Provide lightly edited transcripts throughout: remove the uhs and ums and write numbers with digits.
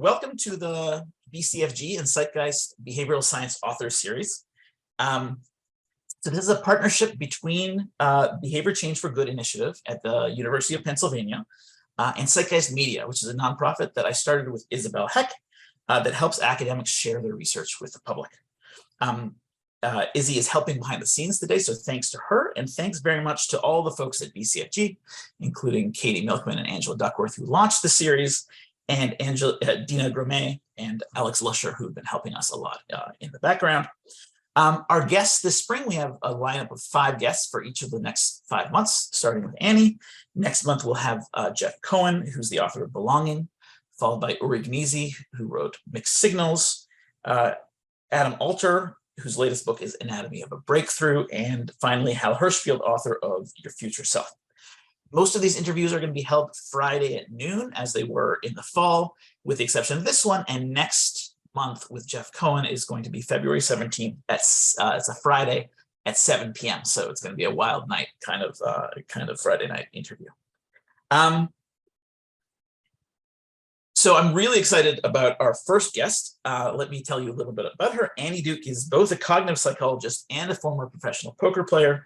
welcome to the BCFG and Zeitgeist Behavioral Science Author Series. So this is a partnership between Behavior Change for Good initiative at the University of Pennsylvania and Zeitgeist Media, which is a nonprofit that I started with Isabel Heck that helps academics share their research with the public. Izzy is helping behind the scenes today, so thanks to her, and thanks very much to all the folks at BCFG, including Katie Milkman and Angela Duckworth, who launched the series, and Dina Gromet and Alex Lusher, who've been helping us a lot in the background. Our guests this spring, we have a lineup of 5 guests for each of the next 5 months, starting with Annie. Next month, we'll have Jeff Cohen, who's the author of Belonging, followed by Uri Gnisi, who wrote Mixed Signals, Adam Alter, whose latest book is Anatomy of a Breakthrough, and finally, Hal Hirschfield, author of Your Future Self. Most of these interviews are going to be held Friday at noon, as they were in the fall, with the exception of this one. And next month with Jeff Cohen is going to be February 17th. It's a Friday at 7 p.m. So it's going to be a wild night, kind of Friday night interview. So I'm really excited about our first guest. Let me tell you a little bit about her. Annie Duke is both a cognitive psychologist and a former professional poker player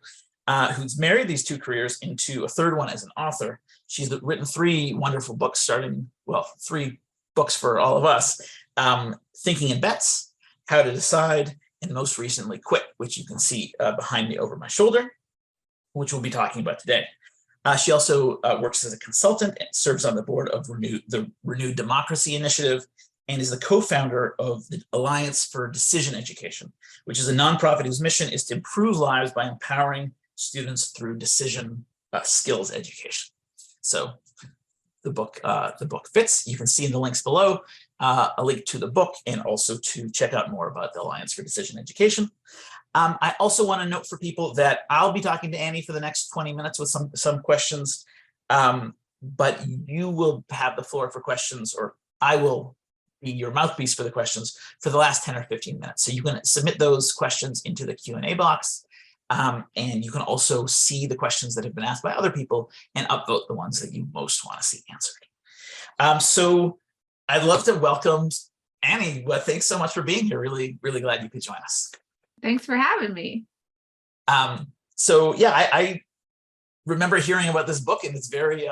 who's married these 2 careers into a third one as an author. She's written 3 wonderful books, 3 books for all of us. Thinking in Bets, How to Decide, and most recently Quit, which you can see behind me over my shoulder, which we'll be talking about today. She also works as a consultant and serves on the board of the Renewed Democracy Initiative, and is the co-founder of the Alliance for Decision Education, which is a nonprofit whose mission is to improve lives by empowering students through decision skills education. So the book fits. You can see in the links below a link to the book and also to check out more about the Alliance for Decision Education. I also want to note for people that I'll be talking to Annie for the next 20 minutes with some questions, but you will have the floor for questions, or I will be your mouthpiece for the questions for the last 10 or 15 minutes. So you can submit those questions into the Q&A box, and you can also see the questions that have been asked by other people and upvote the ones that you most want to see answered. So I'd love to welcome Annie. Well, thanks so much for being here. Really, really glad you could join us. Thanks for having me. So yeah, I remember hearing about this book in its very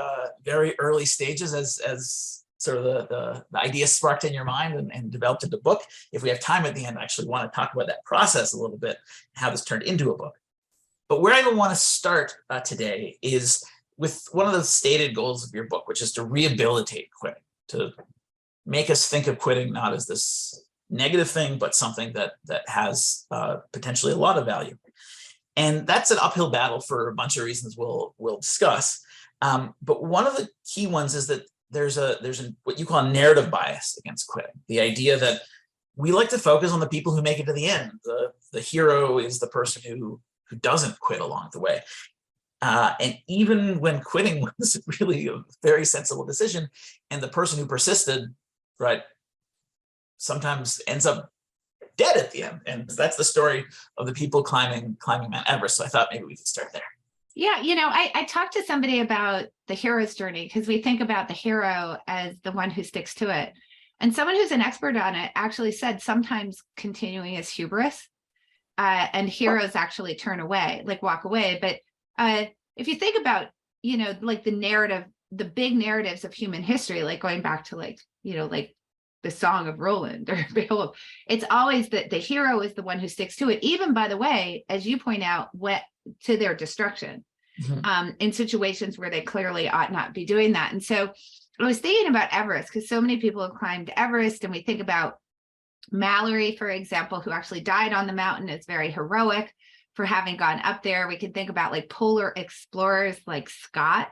early stages as sort of the idea sparked in your mind and developed into a book. If we have time at the end, I actually want to talk about that process a little bit, how this turned into a book. But where I want to start today is with one of the stated goals of your book, which is to rehabilitate quitting, to make us think of quitting not as this negative thing, but something that has potentially a lot of value. And that's an uphill battle for a bunch of reasons we'll discuss. But one of the key ones is that there's what you call a narrative bias against quitting. The idea that we like to focus on the people who make it to the end. The hero is the person who doesn't quit along the way. And even when quitting was really a very sensible decision, and the person who persisted, right, sometimes ends up dead at the end. And that's the story of the people climbing Mount Everest. So I thought maybe we could start there. Yeah, I talked to somebody about the hero's journey, because we think about the hero as the one who sticks to it. And someone who's an expert on it actually said sometimes continuing is hubris, and heroes actually turn away, like walk away. But if you think about, like the narrative, the big narratives of human history, like going back to like the Song of Roland or Beowulf, it's always that the hero is the one who sticks to it, even, by the way, as you point out, to their destruction, in situations where they clearly ought not be doing that. And so I was thinking about Everest, because so many people have climbed Everest, and we think about Mallory, for example, who actually died on the mountain, is very heroic for having gone up there. We can think about like polar explorers like Scott,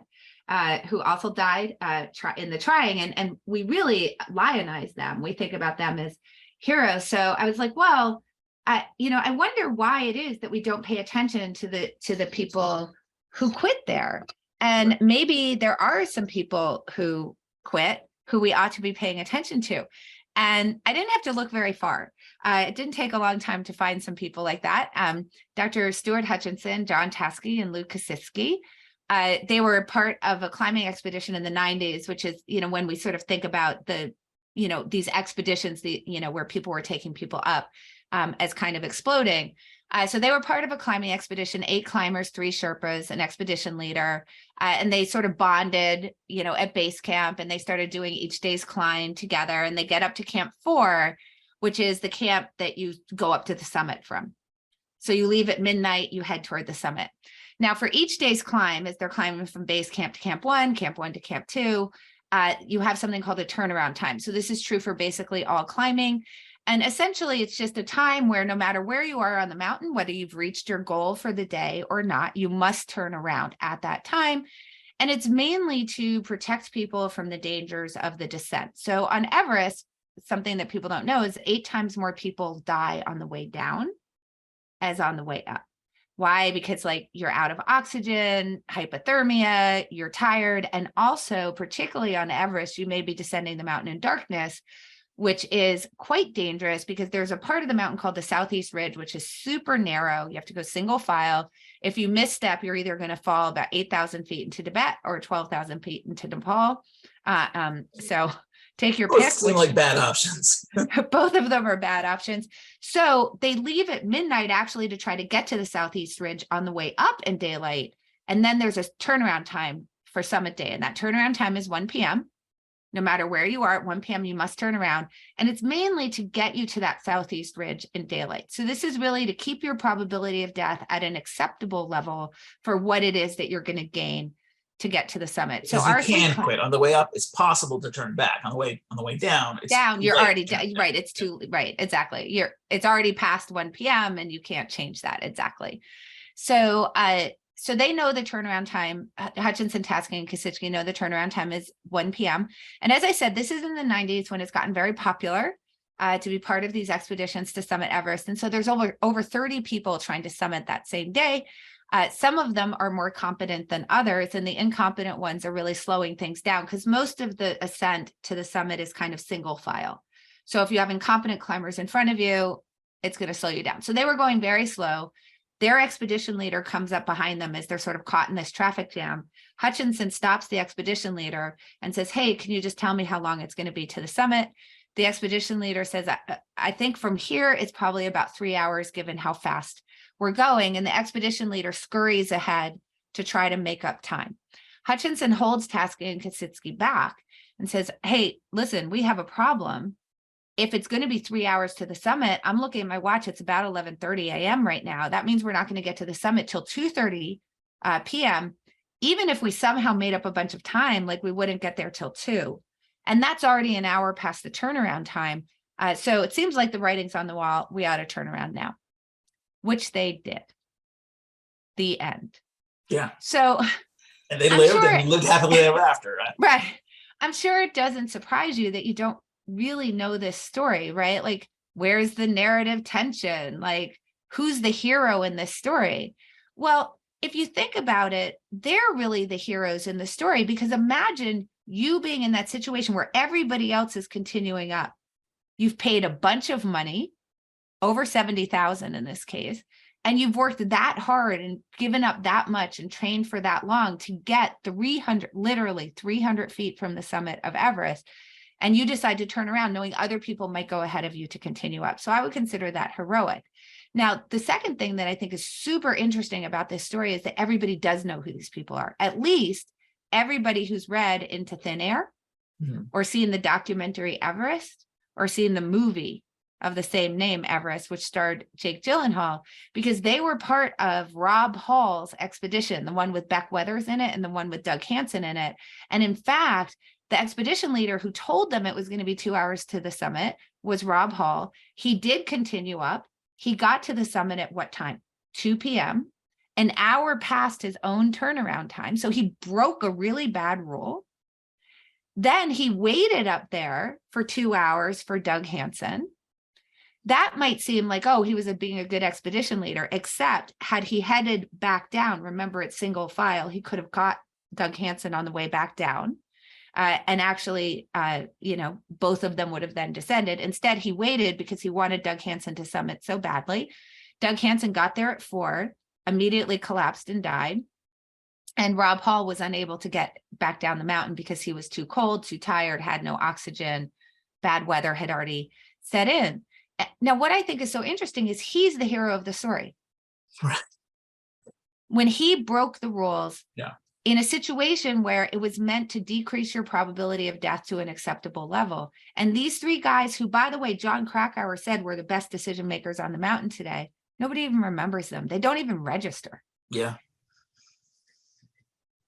who also died in the trying, and we really lionize them. We think about them as heroes. So I was like, well, I wonder why it is that we don't pay attention to the people who quit there. And maybe there are some people who quit who we ought to be paying attention to. And I didn't have to look very far. It didn't take a long time to find some people like that. Dr. Stuart Hutchinson, John Taskey, and Lou Kositsky. They were part of a climbing expedition in the 90s, which is, when we sort of think about the these expeditions, where people were taking people up, as kind of exploding. So they were part of a climbing expedition, 8 climbers, 3 Sherpas, an expedition leader, and they sort of bonded, at base camp, and they started doing each day's climb together, and they get up to Camp 4, which is the camp that you go up to the summit from. So you leave at midnight, you head toward the summit. Now for each day's climb, as they're climbing from base camp to Camp 1 to Camp 2, you have something called a turnaround time. So this is true for basically all climbing. And essentially, it's just a time where no matter where you are on the mountain, whether you've reached your goal for the day or not, you must turn around at that time. And it's mainly to protect people from the dangers of the descent. So on Everest, something that people don't know is 8 times more people die on the way down as on the way up. Why? Because you're out of oxygen, hypothermia, you're tired. And also, particularly on Everest, you may be descending the mountain in darkness, which is quite dangerous because there's a part of the mountain called the Southeast Ridge, which is super narrow. You have to go single file. If you misstep, you're either going to fall about 8,000 feet into Tibet or 12,000 feet into Nepal. So take your pick. Seem like bad options. Both of them are bad options. So they leave at midnight actually to try to get to the Southeast Ridge on the way up in daylight. And then there's a turnaround time for summit day. And that turnaround time is 1 p.m. No matter where you are at 1 p.m., you must turn around. And it's mainly to get you to that Southeast Ridge in daylight. So this is really to keep your probability of death at an acceptable level for what it is that you're going to gain to get to the summit. So you can quit on the way up. It's possible to turn back on the way down. It's you're already right. It's too right. Exactly. It's already past 1 p.m. and you can't change that. Exactly. So, so they know the turnaround time. Hutchinson, Tasking, and Kosicki know the turnaround time is 1 p.m. And as I said, this is in the 90s when it's gotten very popular to be part of these expeditions to summit Everest. And so there's over 30 people trying to summit that same day. Some of them are more competent than others, and the incompetent ones are really slowing things down because most of the ascent to the summit is kind of single file. So if you have incompetent climbers in front of you, it's going to slow you down. So they were going very slow. Their expedition leader comes up behind them as they're sort of caught in this traffic jam. Hutchinson stops the expedition leader and says, "Hey, can you just tell me how long it's going to be to the summit?" The expedition leader says, I think from here, it's probably about 3 hours, given how fast we're going. And the expedition leader scurries ahead to try to make up time. Hutchinson holds Tasking and Kosicki back and says, "Hey, listen, we have a problem. If it's going to be 3 hours to the summit, I'm looking at my watch. It's about 11:30 a.m. right now. That means we're not going to get to the summit till 2:30 p.m. Even if we somehow made up a bunch of time, we wouldn't get there till 2. And that's already an hour past the turnaround time. So it seems like the writing's on the wall. We ought to turn around now," which they did. The end. Yeah. So, and they lived happily ever after, right? Right. I'm sure it doesn't surprise you that you don't really know this story, right? Where's the narrative tension? Who's the hero in this story? Well, if you think about it, they're really the heroes in the story, because imagine you being in that situation where everybody else is continuing up. You've paid a bunch of money, over 70,000 in this case, and you've worked that hard and given up that much and trained for that long to get literally 300 feet from the summit of Everest. And you decide to turn around knowing other people might go ahead of you to continue up. So I would consider that heroic. Now, the second thing that I think is super interesting about this story is that everybody does know who these people are. At least everybody who's read Into Thin Air, or seen the documentary Everest, or seen the movie of the same name, Everest, which starred Jake Gyllenhaal, because they were part of Rob Hall's expedition, the one with Beck Weathers in it and the one with Doug Hansen in it. And in fact, the expedition leader who told them it was going to be 2 hours to the summit was Rob Hall. He did continue up. He got to the summit at what time? 2 p.m., an hour past his own turnaround time. So he broke a really bad rule. Then he waited up there for 2 hours for Doug Hansen. That might seem like, oh, he was being a good expedition leader, except had he headed back down, remember it's single file, he could have caught Doug Hansen on the way back down. And actually, both of them would have then descended. Instead, he waited because he wanted Doug Hansen to summit so badly. Doug Hansen got there at 4, immediately collapsed and died. And Rob Hall was unable to get back down the mountain because he was too cold, too tired, had no oxygen, bad weather had already set in. Now, what I think is so interesting is he's the hero of the story. Right. When he broke the rules Yeah. in a situation where it was meant to decrease your probability of death to an acceptable level. And these three guys who, by the way, John Krakauer said were the best decision makers on the mountain today, nobody even remembers them. They don't even register. Yeah.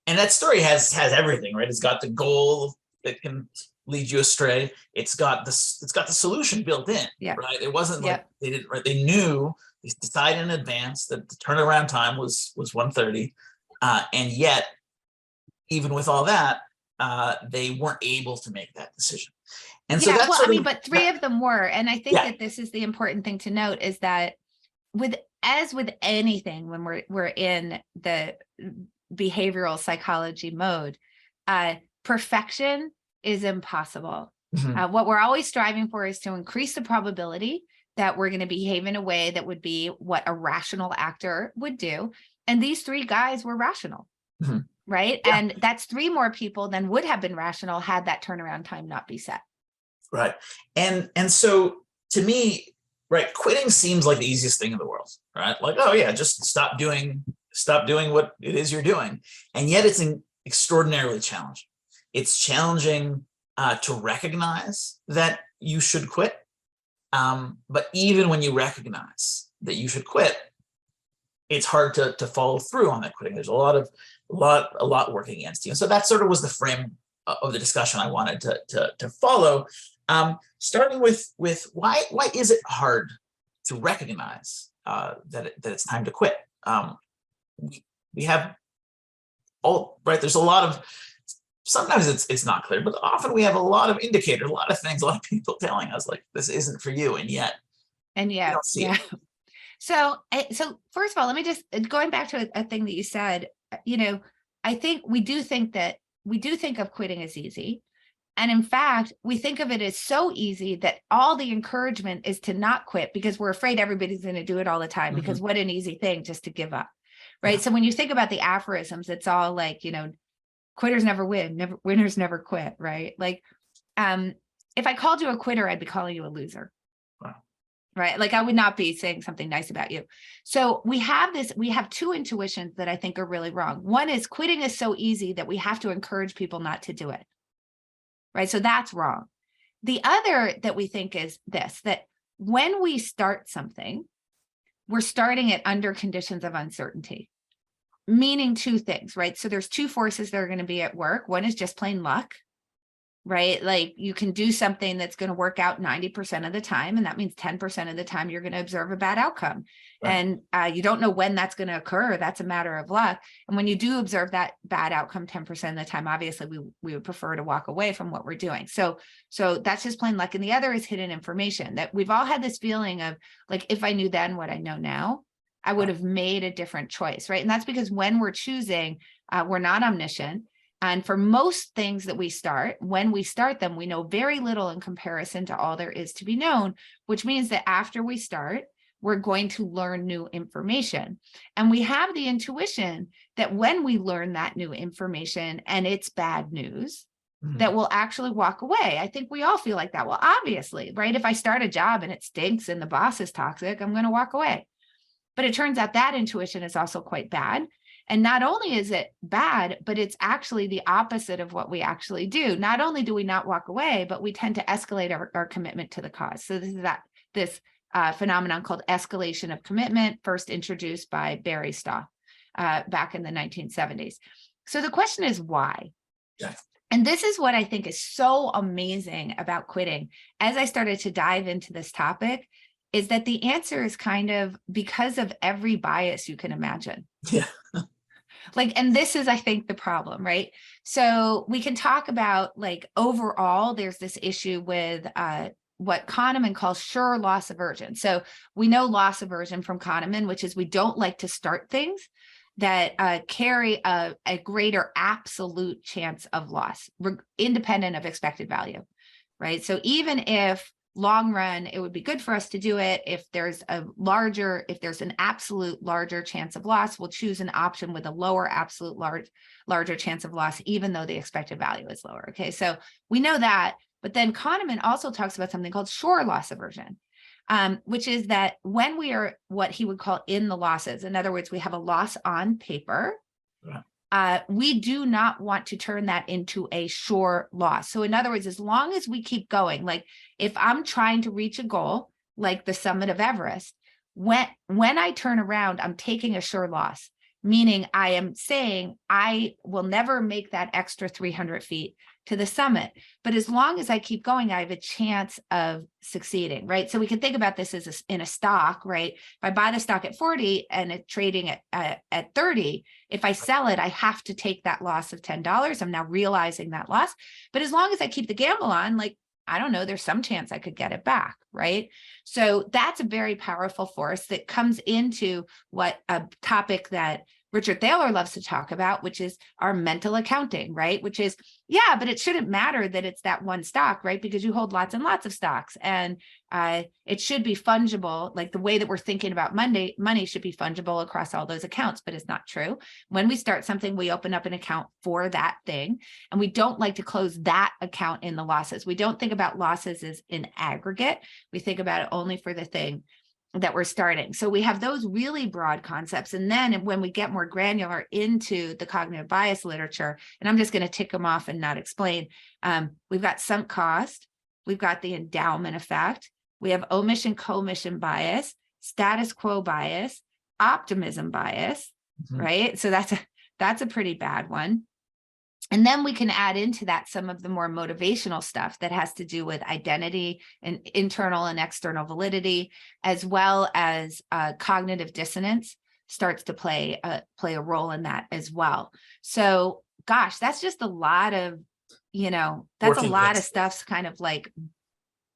And that story has everything, right? It's got the goal that can lead you astray. It's got the solution built in, right? It wasn't like they didn't, right? They knew, they decided in advance that the turnaround time was 1:30. And yet, even with all that, they weren't able to make that decision. And so that's, well, I mean, but three of them were. And I think that this is the important thing to note, is that as with anything, when we're in the behavioral psychology mode, perfection is impossible. What we're always striving for is to increase the probability that we're going to behave in a way that would be what a rational actor would do. And these three guys were rational, right? Yeah. And that's three more people than would have been rational had that turnaround time not be set. Right. And so to me, right, quitting seems like the easiest thing in the world, right? Like, oh yeah, just stop doing what it is you're doing. And yet it's extraordinarily challenging. It's challenging to recognize that you should quit. But even when you recognize that you should quit, it's hard to follow through on that quitting. There's a lot working against you. And so that sort of was the frame of the discussion I wanted to follow. Starting with why is it hard to recognize that it's time to quit? We have right. There's a lot of, sometimes it's not clear, but often we have a lot of indicators, a lot of things, a lot of people telling us like this isn't for you, and yet we don't see it. So first of all, let me just, going back to a thing that you said, I think we do think of quitting as easy. And in fact, we think of it as so easy that all the encouragement is to not quit because we're afraid everybody's going to do it all the time, because what an easy thing just to give up. Right. Yeah. So when you think about the aphorisms, it's all like, quitters never win, winners never quit. Right. Like, if I called you a quitter, I'd be calling you a loser. Wow. Right. Like I would not be saying something nice about you. So we have two intuitions that I think are really wrong. One is quitting is so easy that we have to encourage people not to do it. Right. So that's wrong. The other that we think is this, that when we start something, we're starting it under conditions of uncertainty, meaning two things, right? So there's two forces that are going to be at work. One is just plain luck, right? Like you can do something that's going to work out 90% of the time. And that means 10% of the time you're going to observe a bad outcome. Right. And you don't know when that's going to occur. That's a matter of luck. And when you do observe that bad outcome 10% of the time, obviously we would prefer to walk away from what we're doing. So that's just plain luck. And the other is hidden information, that we've all had this feeling of like, if I knew then what I know now, I would have made a different choice, right? And that's because when we're choosing, we're not omniscient. And for most things that we start, when we start them, we know very little in comparison to all there is to be known, which means that after we start, we're going to learn new information. And we have the intuition that when we learn that new information and it's bad news, that we'll actually walk away. I think we all feel like that. Well, obviously, right? If I start a job and it stinks and the boss is toxic, I'm going to walk away. But it turns out that intuition is also quite bad. And not only is it bad, but it's actually the opposite of what we actually do. Not only do we not walk away, but we tend to escalate our commitment to the cause. So this is this phenomenon called escalation of commitment, first introduced by Barry Staw back in the 1970s. So the question is why? Yeah. And this is what I think is so amazing about quitting. As I started to dive into this topic, is that the answer is kind of because of every bias you can imagine. Yeah. And this is, I think, the problem, right? So we can talk about like overall, there's this issue with what Kahneman calls sure loss aversion. So we know loss aversion from Kahneman, which is we don't like to start things that carry a greater absolute chance of loss, independent of expected value, right? So even if long run, it would be good for us to do it. If there's an absolute larger chance of loss, we'll choose an option with a lower absolute larger chance of loss, even though the expected value is lower. Okay, so we know that, But then Kahneman also talks about something called shore loss aversion, which is that when we are what he would call in the losses, in other words, we have a loss on paper, we do not want to turn that into a sure loss. So in other words, as long as we keep going, like if I'm trying to reach a goal, like the summit of Everest, when I turn around, I'm taking a sure loss, meaning I am saying I will never make that extra 300 feet to the summit. But as long as I keep going, I have a chance of succeeding, right? So we can think about this as in a stock, right? If I buy the stock at 40 and it's trading at 30, if I sell it, I have to take that loss of $10. I'm now realizing that loss. But as long as I keep the gamble on, like, I don't know, there's some chance I could get it back, right? So that's a very powerful force that comes into what a topic that Richard Thaler loves to talk about, which is our mental accounting, right? Which is, yeah, but it shouldn't matter that it's that one stock, right? Because you hold lots and lots of stocks, and it should be fungible. Like the way that we're thinking about money should be fungible across all those accounts, but it's not true. When we start something, we open up an account for that thing, and we don't like to close that account in the losses. We don't think about losses as in aggregate. We think about it only for the thing that we're starting. So we have those really broad concepts. And then when we get more granular into the cognitive bias literature, and I'm just going to tick them off and not explain, we've got sunk cost, we've got the endowment effect, we have omission commission bias, status quo bias, optimism bias, right? So that's a pretty bad one. And then we can add into that some of the more motivational stuff that has to do with identity and internal and external validity, as well as cognitive dissonance starts to play a role in that as well. So, gosh, that's just a lot of, that's a lot of stuff's kind of like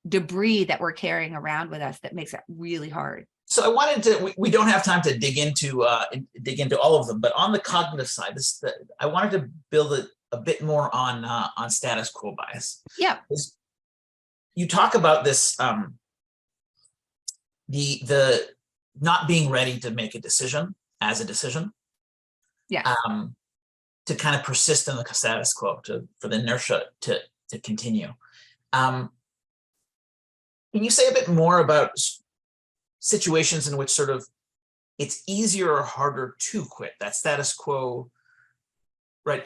debris that we're carrying around with us that makes it really hard. So I wanted to, we don't have time to dig into all of them, but on the cognitive side, I wanted to build it a bit more on status quo bias. Yeah. You talk about this, the not being ready to make a decision as a decision. Yeah. To kind of persist in the status quo, for the inertia to continue. Can you say a bit more about situations in which sort of it's easier or harder to quit that status quo, right?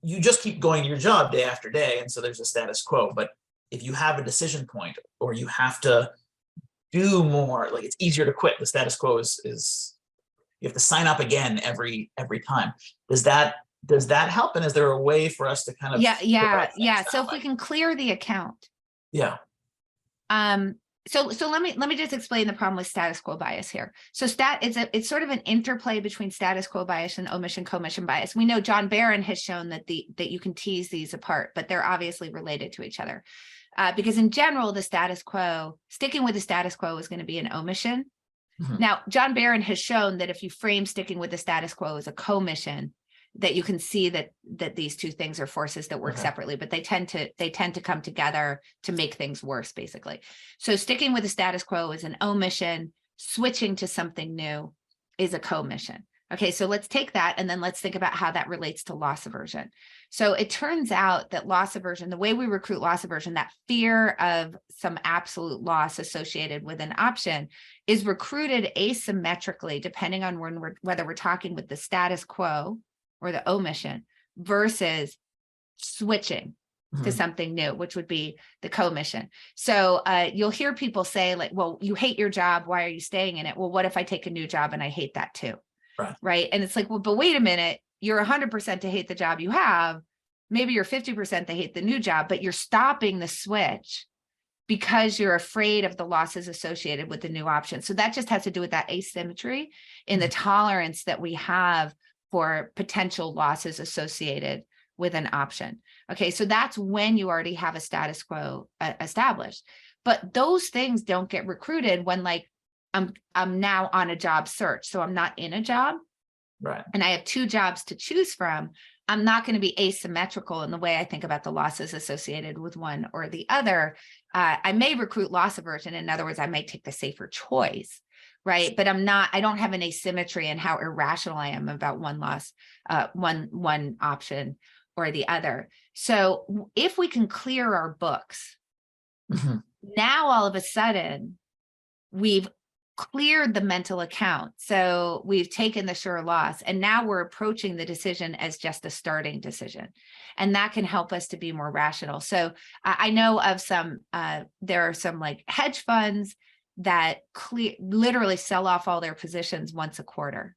You just keep going to your job day after day, and so there's a status quo. But if you have a decision point, or you have to do more, like it's easier to quit. The status quo is you have to sign up again every time. Does that help? And is there a way for us to kind of yeah? So if we can clear the account, yeah. So let me just explain the problem with status quo bias here. So it's sort of an interplay between status quo bias and omission commission bias. We know John Barron has shown that you can tease these apart, but they're obviously related to each other. Because in general, sticking with the status quo is going to be an omission. Now, John Barron has shown that if you frame sticking with the status quo as a commission, that you can see that these two things are forces that work separately, but they tend to come together to make things worse, basically. So sticking with the status quo is an omission, switching to something new is a commission. Okay, so let's take that and then let's think about how that relates to loss aversion. So it turns out that loss aversion, the way we recruit loss aversion, that fear of some absolute loss associated with an option, is recruited asymmetrically depending on whether we're talking with the status quo or the omission versus switching to something new, which would be the commission. So you'll hear people say like, well, you hate your job. Why are you staying in it? Well, what if I take a new job and I hate that too? Right. And it's like, well, but wait a minute, you're 100% to hate the job you have. Maybe you're 50% to hate the new job, but you're stopping the switch because you're afraid of the losses associated with the new option. So that just has to do with that asymmetry in the tolerance that we have for potential losses associated with an option. Okay, so that's when you already have a status quo established. But those things don't get recruited when like I'm now on a job search. So I'm not in a job. Right. And I have two jobs to choose from. I'm not going to be asymmetrical in the way I think about the losses associated with one or the other. I may recruit loss aversion. In other words, I might take the safer choice. Right. But I don't have an asymmetry in how irrational I am about one option or the other. So if we can clear our books, now all of a sudden we've cleared the mental account. So we've taken the sure loss, and now we're approaching the decision as just a starting decision. And that can help us to be more rational. So I know of some, there are some like hedge funds that literally sell off all their positions once a quarter,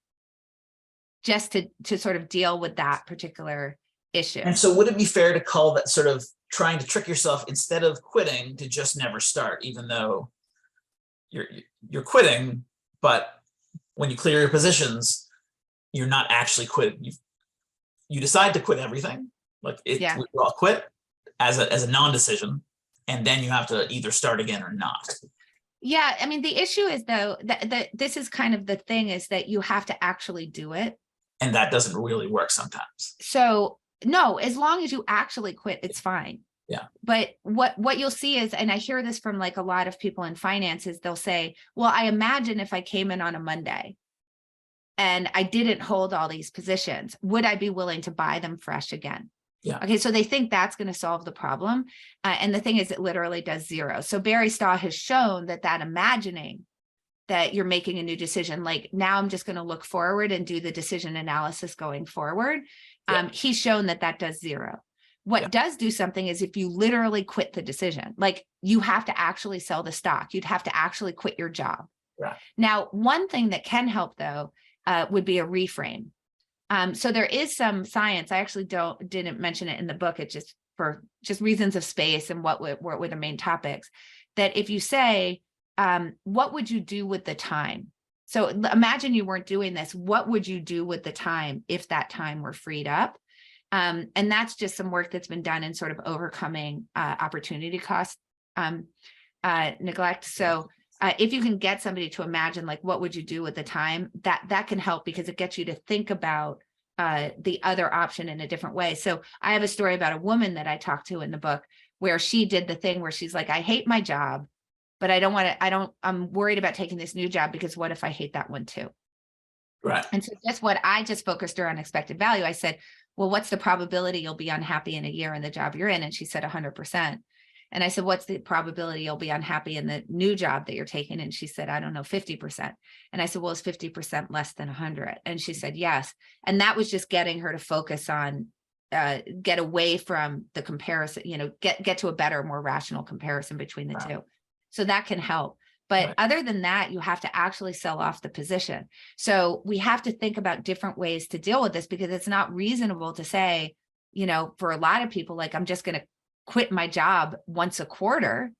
just to sort of deal with that particular issue. And so would it be fair to call that sort of trying to trick yourself, instead of quitting, to just never start, even though you're quitting, but when you clear your positions, you're not actually quitting. You decide to quit everything, like we all quit as a non-decision, and then you have to either start again or not. Yeah, I mean, the issue is though that this is kind of the thing, is that you have to actually do it, and that doesn't really work sometimes. So no, as long as you actually quit, it's fine. Yeah. But what you'll see is, and I hear this from like a lot of people in finances, they'll say, well, I imagine if I came in on a Monday and I didn't hold all these positions, would I be willing to buy them fresh again? Yeah. Okay, so they think that's going to solve the problem. And the thing is, it literally does zero. So Barry Staw has shown that imagining that you're making a new decision, like now I'm just going to look forward and do the decision analysis going forward. He's shown that does zero. What does do something is if you literally quit the decision, like you have to actually sell the stock, you'd have to actually quit your job. Right. Now, one thing that can help though, would be a reframe. So there is some science. I actually didn't mention it in the book. It's just for reasons of space and what were the main topics, that if you say, what would you do with the time? So imagine you weren't doing this. What would you do with the time if that time were freed up? And that's just some work that's been done in sort of overcoming opportunity cost neglect. So if you can get somebody to imagine, like, what would you do with the time, that can help, because it gets you to think about the other option in a different way. So I have a story about a woman that I talked to in the book where she did the thing where she's like, I hate my job, but I'm worried about taking this new job because what if I hate that one too? Right. And so that's what I just focused her on expected value. I said, well, what's the probability you'll be unhappy in a year in the job you're in? And she said 100%. And I said, what's the probability you'll be unhappy in the new job that you're taking? And she said, I don't know, 50%. And I said, well, is 50% less than 100? And she said, yes. And that was just getting her to focus on, get away from the comparison, get to a better, more rational comparison between the two. So that can help. But other than that, you have to actually sell off the position. So we have to think about different ways to deal with this, because it's not reasonable to say, for a lot of people, like, I'm just going to quit my job once a quarter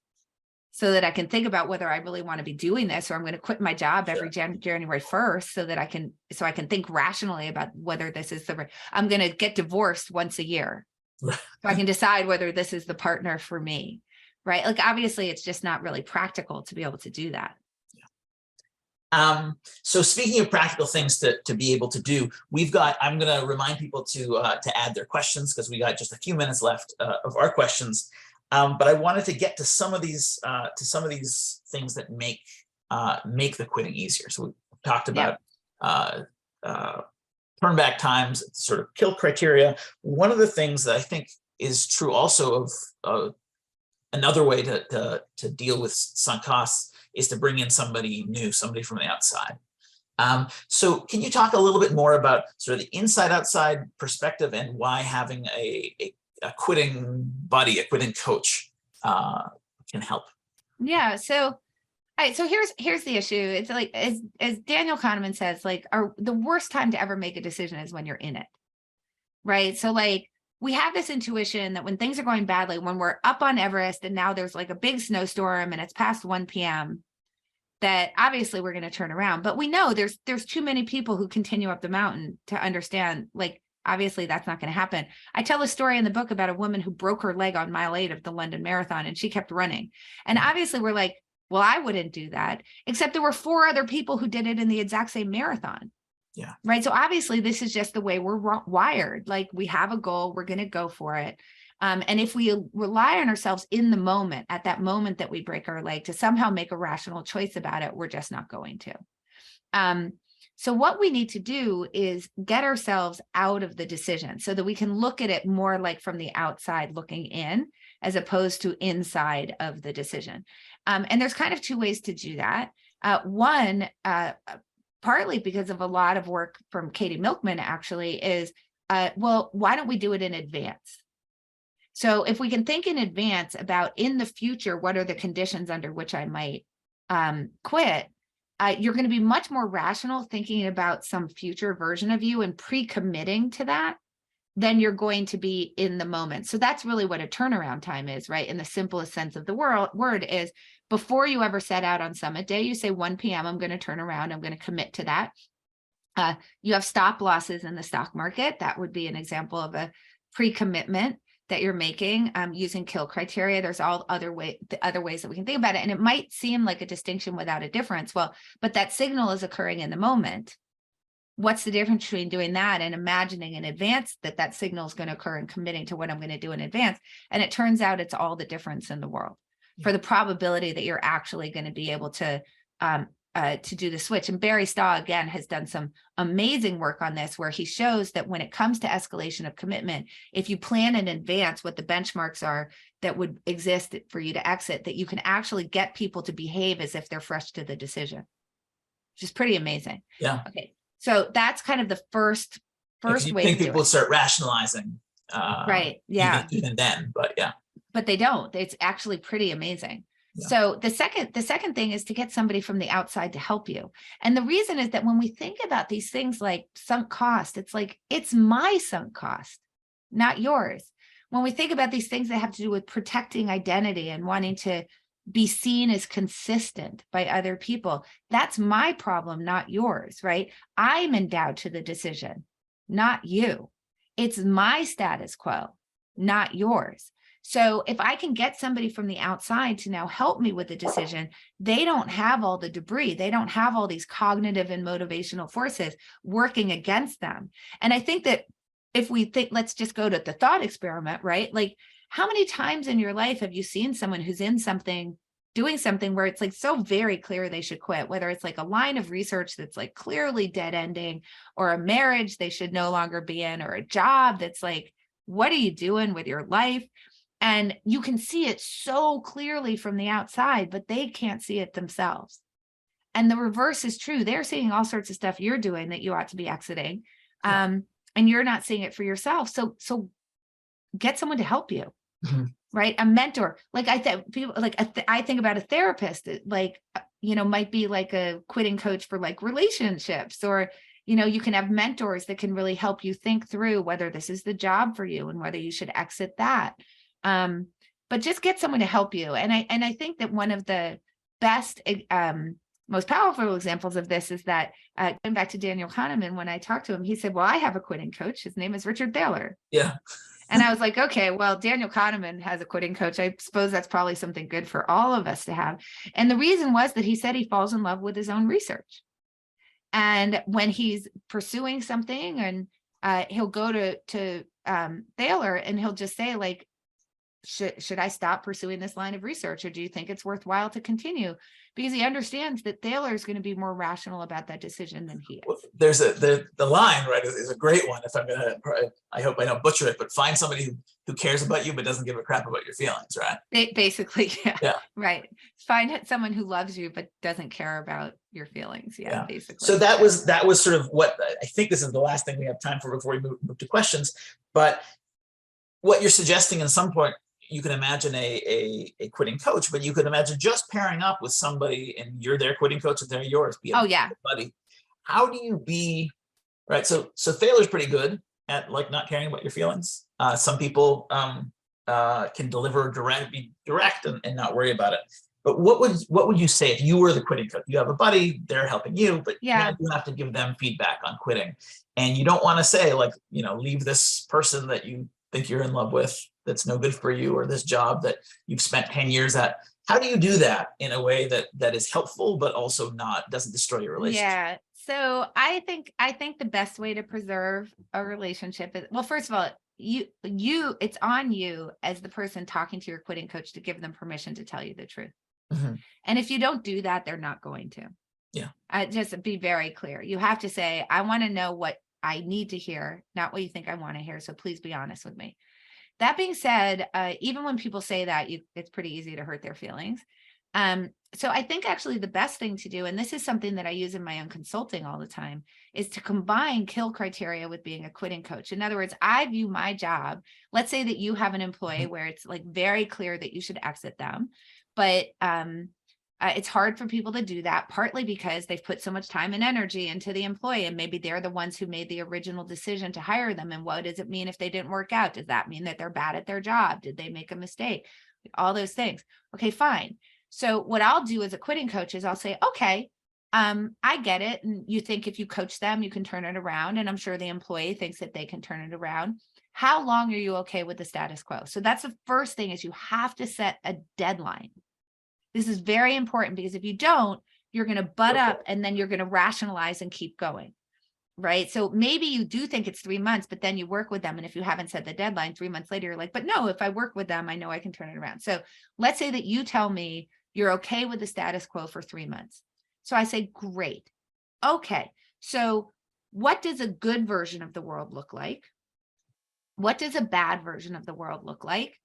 so that I can think about whether I really want to be doing this, or I'm going to quit my job every January 1st so that I can think rationally about whether this is I'm going to get divorced once a year so I can decide whether this is the partner for me. Right. Like, obviously, it's just not really practical to be able to do that. So speaking of practical things to be able to do, I'm going to remind people to add their questions, because we got just a few minutes left of our questions. But I wanted to get to some of these things that make the quitting easier. So we talked about turn back times, sort of kill criteria. One of the things that I think is true also of another way to deal with sunk costs is to bring in somebody new, somebody from the outside. So can you talk a little bit more about sort of the inside-outside perspective, and why having a quitting buddy, a quitting coach can help? Yeah. So here's the issue. It's like, as Daniel Kahneman says, like, the worst time to ever make a decision is when you're in it. Right. So like, we have this intuition that when things are going badly, when we're up on Everest and now there's like a big snowstorm and it's past 1 p.m., that obviously we're going to turn around. But we know there's too many people who continue up the mountain to understand, like, obviously that's not going to happen. I tell a story in the book about a woman who broke her leg on mile 8 of the London Marathon, and she kept running. And obviously we're like, well, I wouldn't do that, except there were 4 other people who did it in the exact same marathon. Yeah. Right. So obviously this is just the way we're wired. Like, we have a goal, we're going to go for it. And if we rely on ourselves in the moment, at that moment that we break our leg, to somehow make a rational choice about it, we're just not going to. So what we need to do is get ourselves out of the decision so that we can look at it more like from the outside looking in, as opposed to inside of the decision. And there's kind of two ways to do that. One, partly because of a lot of work from Katie Milkman actually is, well, why don't we do it in advance? So if we can think in advance about in the future, what are the conditions under which I might quit, you're going to be much more rational thinking about some future version of you and pre-committing to that than you're going to be in the moment. So that's really what a turnaround time is, right? In the simplest sense of the word is before you ever set out on summit day, you say 1 p.m., I'm going to turn around, I'm going to commit to that. You have stop losses in the stock market. That would be an example of a pre-commitment that you're making using kill criteria. There's all other ways that we can think about it. And it might seem like a distinction without a difference. Well, but that signal is occurring in the moment. What's the difference between doing that and imagining in advance that that signal is going to occur and committing to what I'm going to do in advance? And it turns out it's all the difference in the world for the probability that you're actually going to be able to do the switch. And Barry Staw, again, has done some amazing work on this, where he shows that when it comes to escalation of commitment, if you plan in advance what the benchmarks are that would exist for you to exit, that you can actually get people to behave as if they're fresh to the decision, which is pretty amazing. Yeah. Okay. So that's kind of the first You way think to do people it. Start rationalizing. Right. Yeah. Even then, but yeah. But they don't. It's actually pretty amazing. Yeah. So the second thing is to get somebody from the outside to help you. And the reason is that when we think about these things like sunk cost, it's like, it's my sunk cost, not yours. When we think about these things that have to do with protecting identity and wanting to be seen as consistent by other people, that's my problem, not yours, right? I'm endowed to the decision, not you. It's my status quo, not yours. So if I can get somebody from the outside to now help me with the decision, they don't have all the debris. They don't have all these cognitive and motivational forces working against them. And I think that if we think, let's just go to the thought experiment, right? Like, how many times in your life have you seen someone who's in something, doing something where it's like so very clear they should quit, whether it's like a line of research that's like clearly dead ending, or a marriage they should no longer be in, or a job that's like, what are you doing with your life? And you can see it so clearly from the outside, but they can't see it themselves. And the reverse is true. They're seeing all sorts of stuff you're doing that you ought to be exiting. And you're not seeing it for yourself. So get someone to help you, right? A mentor. Like I think people like, I think about a therapist, like, might be like a quitting coach for like relationships, or, you can have mentors that can really help you think through whether this is the job for you and whether you should exit that. But just get someone to help you. And I think that one of the best, most powerful examples of this is that going back to Daniel Kahneman, when I talked to him, he said, well, I have a quitting coach. His name is Richard Thaler. Yeah. And I was like, okay, well, Daniel Kahneman has a quitting coach. I suppose that's probably something good for all of us to have. And the reason was that he said he falls in love with his own research. And when he's pursuing something, and he'll go to Thaler and he'll just say, like, should I stop pursuing this line of research, or do you think it's worthwhile to continue? Because he understands that Thaler is going to be more rational about that decision than he is. Well, there's the line, right, is a great one. If I'm gonna, I hope I don't butcher it, but find somebody who cares about you but doesn't give a crap about your feelings, right? Basically, yeah. Right. Find someone who loves you but doesn't care about your feelings. Yeah. Basically. So that was sort of what I think. This is the last thing we have time for before we move to questions. But what you're suggesting, in some point, you can imagine a quitting coach, but you could imagine just pairing up with somebody, and you're their quitting coach and they're yours. Buddy. How do you be, right? So Thaler's pretty good at like not caring about your feelings. Some people can be direct and not worry about it. But what would you say if you were the quitting coach? You have a buddy, they're helping you, but you have to give them feedback on quitting. And you don't want to say, like, leave this person that you think you're in love with that's no good for you, or this job that you've spent 10 years at. How do you do that in a way that is helpful but also doesn't destroy your relationship? Yeah. So I think the best way to preserve a relationship is, well, first of all, it's on you as the person talking to your quitting coach to give them permission to tell you the truth. And if you don't do that, they're not going to. Yeah. Just be very clear. You have to say, I want to know what I need to hear, not what you think I want to hear. So please be honest with me. That being said, even when people say that, it's pretty easy to hurt their feelings. So I think actually the best thing to do, and this is something that I use in my own consulting all the time, is to combine kill criteria with being a quitting coach. In other words, I view my job, let's say that you have an employee where it's like very clear that you should exit them, but it's hard for people to do that, partly because they've put so much time and energy into the employee, and maybe they're the ones who made the original decision to hire them. And what does it mean if they didn't work out? Does that mean that they're bad at their job? Did they make a mistake? All those things. Okay, fine. So what I'll do as a quitting coach is I'll say, okay, I get it. And you think if you coach them, you can turn it around. And I'm sure the employee thinks that they can turn it around. How long are you okay with the status quo? So that's the first thing, is you have to set a deadline. This is very important, because if you don't, you're going to butt up and then you're going to rationalize and keep going. Right. So maybe you do think it's 3 months, but then you work with them. And if you haven't set the deadline 3 months later, you're like, but no, if I work with them, I know I can turn it around. So let's say that you tell me you're okay with the status quo for 3 months. So I say, great. Okay. So what does a good version of the world look like? What does a bad version of the world look like?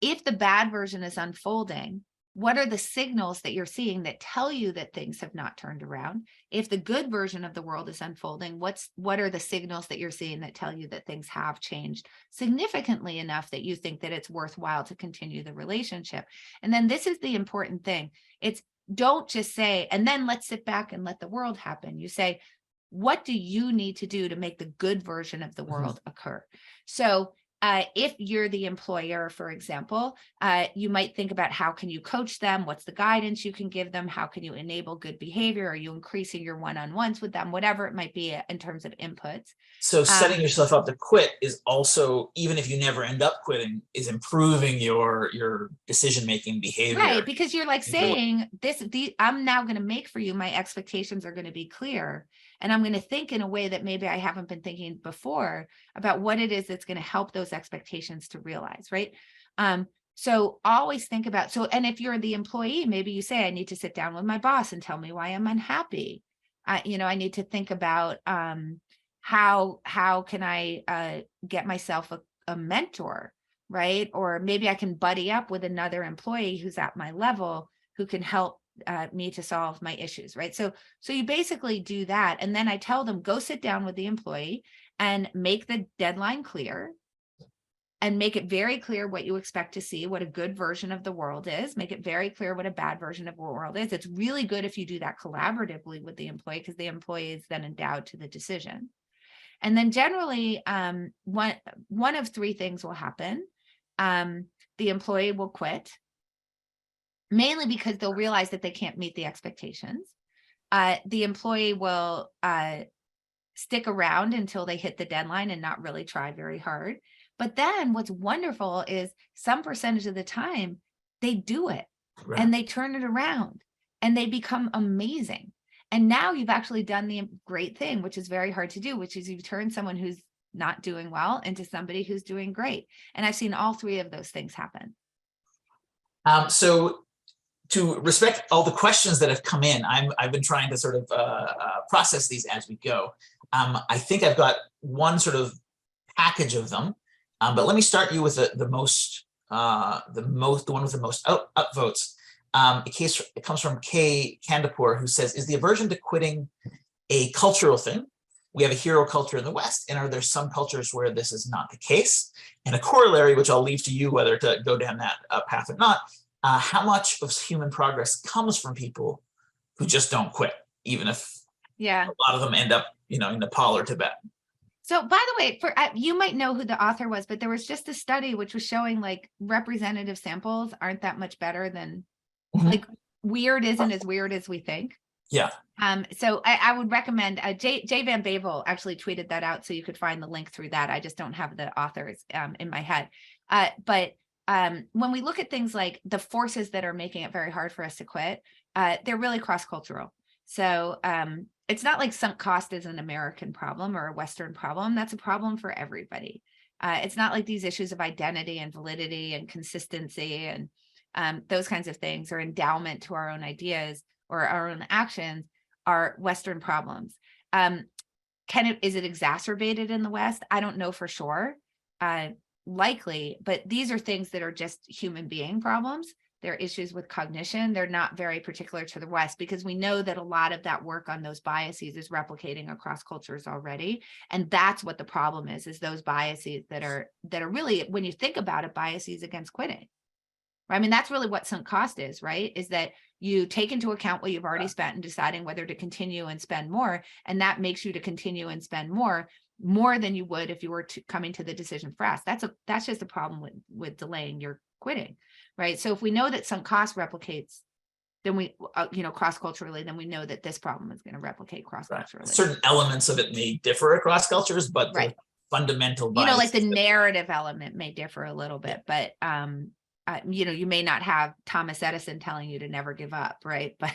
If the bad version is unfolding, what are the signals that you're seeing that tell you that things have not turned around? If the good version of the world is unfolding, what are the signals that you're seeing that tell you that things have changed significantly enough that you think that it's worthwhile to continue the relationship? And then this is the important thing. It's, don't just say, and then let's sit back and let the world happen. You say, what do you need to do to make the good version of the world occur? So if you're the employer, for example, you might think about, how can you coach them? What's the guidance you can give them? How can you enable good behavior? Are you increasing your one-on-ones with them? Whatever it might be in terms of inputs. So setting yourself up to quit is also, even if you never end up quitting, is improving your decision-making behavior. Right, because you're like saying, I'm now going to make for you, my expectations are going to be clear. And I'm going to think in a way that maybe I haven't been thinking before about what it is that's going to help those expectations to realize, right? So always think about, and if you're the employee, maybe you say, I need to sit down with my boss and tell me why I'm unhappy. I need to think about how can I get myself a mentor, right? Or maybe I can buddy up with another employee who's at my level, who can help me to solve my issues, right? So you basically do that. And then I tell them, go sit down with the employee and make the deadline clear, and make it very clear what you expect to see, what a good version of the world is. Make it very clear what a bad version of the world is. It's really good if you do that collaboratively with the employee, because the employee is then endowed to the decision. And then generally, one of three things will happen. The employee will quit, mainly because they'll realize that they can't meet the expectations. The employee will stick around until they hit the deadline and not really try very hard. But then what's wonderful is some percentage of the time they do it, right, and they turn it around and they become amazing. And now you've actually done the great thing, which is very hard to do, which is you've turned someone who's not doing well into somebody who's doing great. And I've seen all three of those things happen. So to respect all the questions that have come in, I've been trying to sort of process these as we go. I think I've got one sort of package of them, but let me start you with the one with the most upvotes. It comes from Kay Kandapur, who says, is the aversion to quitting a cultural thing? We have a hero culture in the West, and are there some cultures where this is not the case? And a corollary, which I'll leave to you whether to go down that path or not, how much of human progress comes from people who just don't quit, even if a lot of them end up, in Nepal or Tibet? So by the way, you might know who the author was, but there was just a study which was showing like representative samples aren't that much better than like weird isn't as weird as we think. Yeah. So I would recommend Jay Van Bavel actually tweeted that out, so you could find the link through that. I just don't have the authors in my head. But when we look at things like the forces that are making it very hard for us to quit, they're really cross-cultural. So it's not like sunk cost is an American problem or a Western problem. That's a problem for everybody. It's not like these issues of identity and validity and consistency and those kinds of things, or endowment to our own ideas or our own actions, are Western problems. Is it exacerbated in the West? I don't know for sure. Likely, but these are things that are just human being problems. They're issues with cognition. They're not very particular to the West, because we know that a lot of that work on those biases is replicating across cultures already. And that's what the problem is those biases that are really, when you think about it, biases against quitting. I mean, that's really what sunk cost is, right? Is that you take into account what you've already spent and deciding whether to continue and spend more. And that makes you to continue and spend more than you would if you were coming to the decision fast. That's just a problem with delaying your quitting, right? So if we know that sunk cost replicates, then we, cross-culturally, then we know that this problem is going to replicate cross-culturally. Right. Certain elements of it may differ across cultures, but right. The fundamental bias, like the narrative element may differ a little bit, but you may not have Thomas Edison telling you to never give up, right? But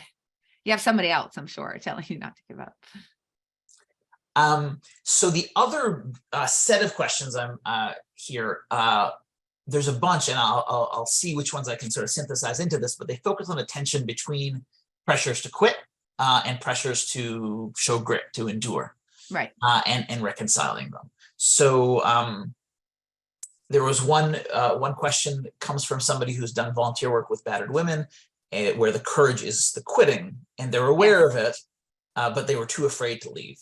you have somebody else, I'm sure, telling you not to give up. So the other set of questions I'm here, there's a bunch, and I'll see which ones I can sort of synthesize into this, but they focus on a tension between pressures to quit and pressures to show grit, to endure, right? And reconciling them. So there was one question that comes from somebody who's done volunteer work with battered women, where the courage is the quitting, and they're aware of it, but they were too afraid to leave.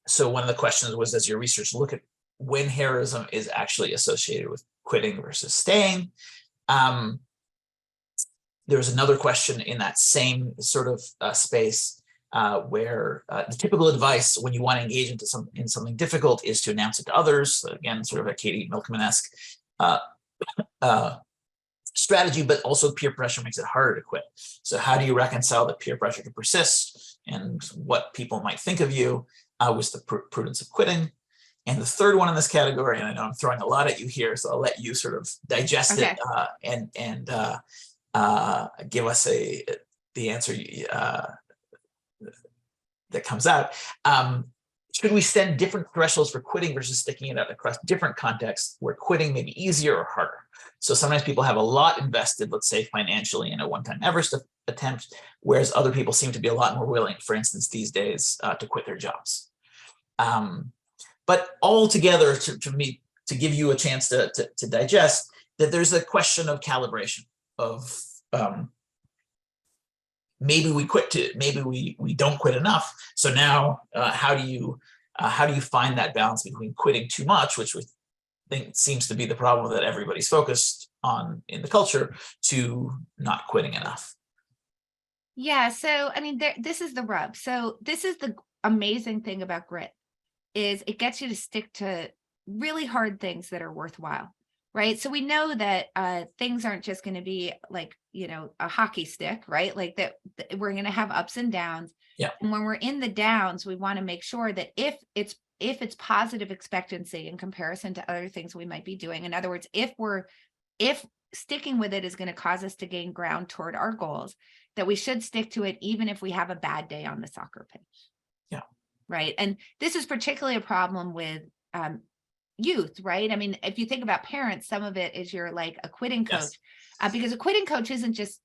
So one of the questions was, does your research look at when heroism is actually associated with quitting versus staying? There was another question in that same sort of space where the typical advice when you want to engage in something difficult is to announce it to others. So again, sort of a Katie Milkman-esque strategy, but also peer pressure makes it harder to quit. So how do you reconcile the peer pressure to persist and what people might think of you with the prudence of quitting? And the third one in this category, and I know I'm throwing a lot at you here, so I'll let you sort of digest it and give us the answer that comes out. Should we set different thresholds for quitting versus sticking it out across different contexts where quitting may be easier or harder? So sometimes people have a lot invested, let's say financially, in a one-time Everest attempt, whereas other people seem to be a lot more willing, for instance, these days, to quit their jobs. But altogether, to give you a chance to digest, that there's a question of calibration of maybe we quit maybe we don't quit enough. So now how do you find that balance between quitting too much, which we think seems to be the problem that everybody's focused on in the culture, to not quitting enough? Yeah, so I mean, this is the rub. So this is the amazing thing about grit, is it gets you to stick to really hard things that are worthwhile, right? So we know that things aren't just going to be like, a hockey stick, right? Like that we're going to have ups and downs. Yeah. And when we're in the downs, we want to make sure that if it's positive expectancy in comparison to other things we might be doing, in other words, if sticking with it is going to cause us to gain ground toward our goals, that we should stick to it even if we have a bad day on the soccer pitch. Yeah. Right. And this is particularly a problem with youth, right? I mean, if you think about parents, some of it is you're like a quitting coach, because a quitting coach isn't just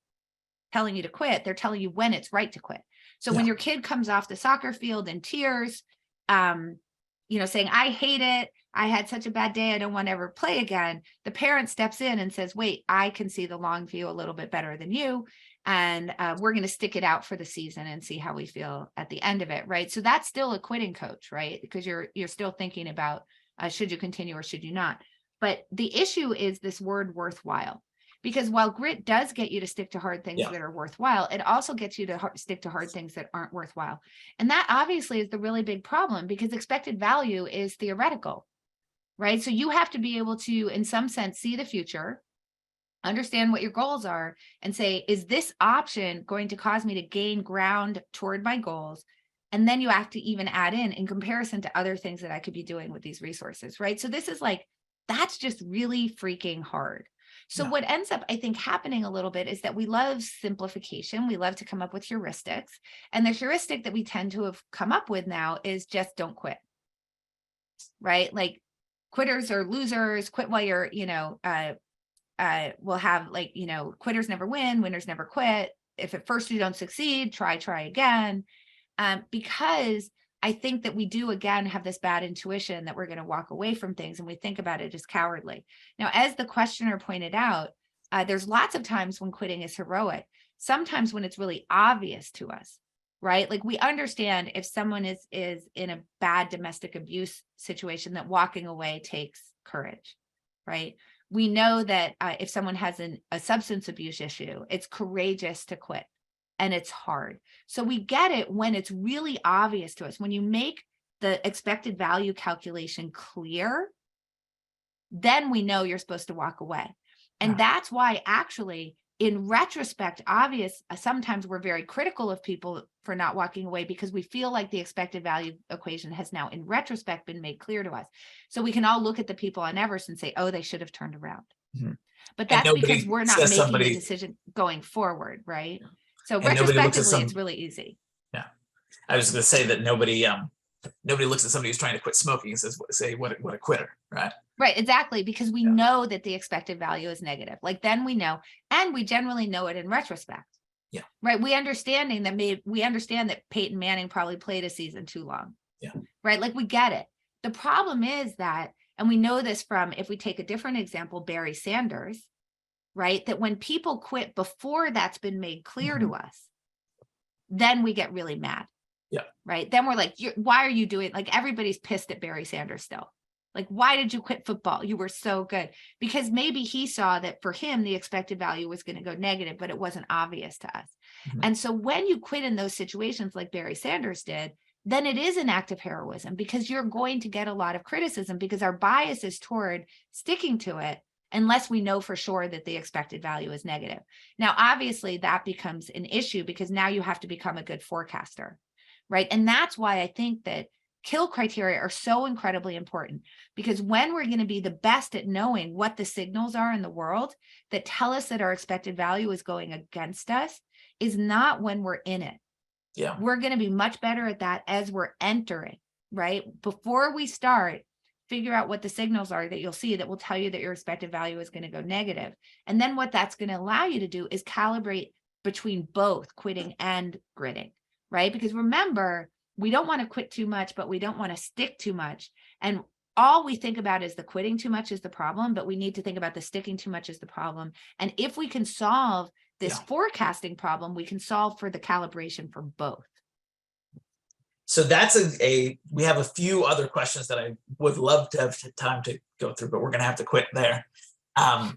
telling you to quit, they're telling you when it's right to quit. So when your kid comes off the soccer field in tears, saying, I hate it, I had such a bad day, I don't want to ever play again, the parent steps in and says, wait, I can see the long view a little bit better than you. And we're going to stick it out for the season and see how we feel at the end of it, right? So that's still a quitting coach, right? Because you're still thinking about should you continue or should you not? But the issue is this word worthwhile, because while grit does get you to stick to hard things that are worthwhile, it also gets you to stick to hard things that aren't worthwhile. And that obviously is the really big problem, because expected value is theoretical, right? So you have to be able to, in some sense, see the future, understand what your goals are, and say, is this option going to cause me to gain ground toward my goals? And then you have to even add in comparison to other things that I could be doing with these resources, right? So this is that's just really freaking hard. So what ends up, I think, happening a little bit is that we love simplification. We love to come up with heuristics. And the heuristic that we tend to have come up with now is just don't quit, right? Like quitters are losers, quit while you're, we'll have quitters never win, winners never quit. if at first you don't succeed, try again. Because I think that we do, again, have this bad intuition that we're going to walk away from things and we think about it as cowardly. Now, as the questioner pointed out, there's lots of times when quitting is heroic, sometimes when it's really obvious to us, right? Like we understand if someone is in a bad domestic abuse situation that walking away takes courage, right? We know that if someone has a substance abuse issue, it's courageous to quit. And it's hard. So we get it when it's really obvious to us. When you make the expected value calculation clear, then we know you're supposed to walk away. And that's why actually, in retrospect, sometimes we're very critical of people for not walking away because we feel like the expected value equation has now in retrospect been made clear to us. So we can all look at the people on Everest and say, oh, they should have turned around. Mm-hmm. But that's because we're not making the decision going forward, right? Yeah. So retrospectively, it's really easy. Yeah. I was going to say that nobody looks at somebody who's trying to quit smoking and say what a quitter, right? Right, exactly, because we know that the expected value is negative. Like then we know, and we generally know it in retrospect. Yeah. Right. We understand that Peyton Manning probably played a season too long. Yeah. Right. Like we get it. The problem is that, and we know this from, if we take a different example, Barry Sanders, right? That when people quit before that's been made clear to us, then we get really mad. Yeah. Right. Then we're like, why are you doing, like everybody's pissed at Barry Sanders still. Like, why did you quit football? You were so good. Because maybe he saw that for him, the expected value was going to go negative, but it wasn't obvious to us. Mm-hmm. And so when you quit in those situations like Barry Sanders did, then it is an act of heroism because you're going to get a lot of criticism because our bias is toward sticking to it unless we know for sure that the expected value is negative. Now, obviously, that becomes an issue because now you have to become a good forecaster, right? And that's why I think that kill criteria are so incredibly important because when we're going to be the best at knowing what the signals are in the world that tell us that our expected value is going against us is not when we're in it. Yeah. We're going to be much better at that as we're entering, right? Before we start, figure out what the signals are that you'll see that will tell you that your expected value is going to go negative. And then what that's going to allow you to do is calibrate between both quitting and gritting, right? Because remember, we don't want to quit too much, but we don't want to stick too much. And all we think about is the quitting too much is the problem, but we need to think about the sticking too much is the problem. And if we can solve this forecasting problem, we can solve for the calibration for both. So that's we have a few other questions that I would love to have time to go through, but we're going to have to quit there. I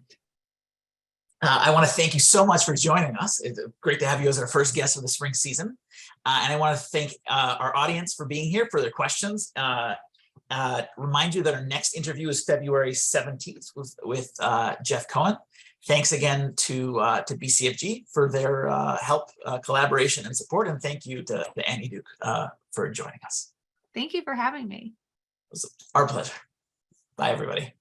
want to thank you so much for joining us. It's great to have you as our first guest of the spring season. And I want to thank our audience for being here, for their questions. Remind you that our next interview is February 17th with Jeff Cohen. Thanks again to BCFG for their help, collaboration, and support. And thank you to Annie Duke for joining us. Thank you for having me. It was our pleasure. Bye, everybody.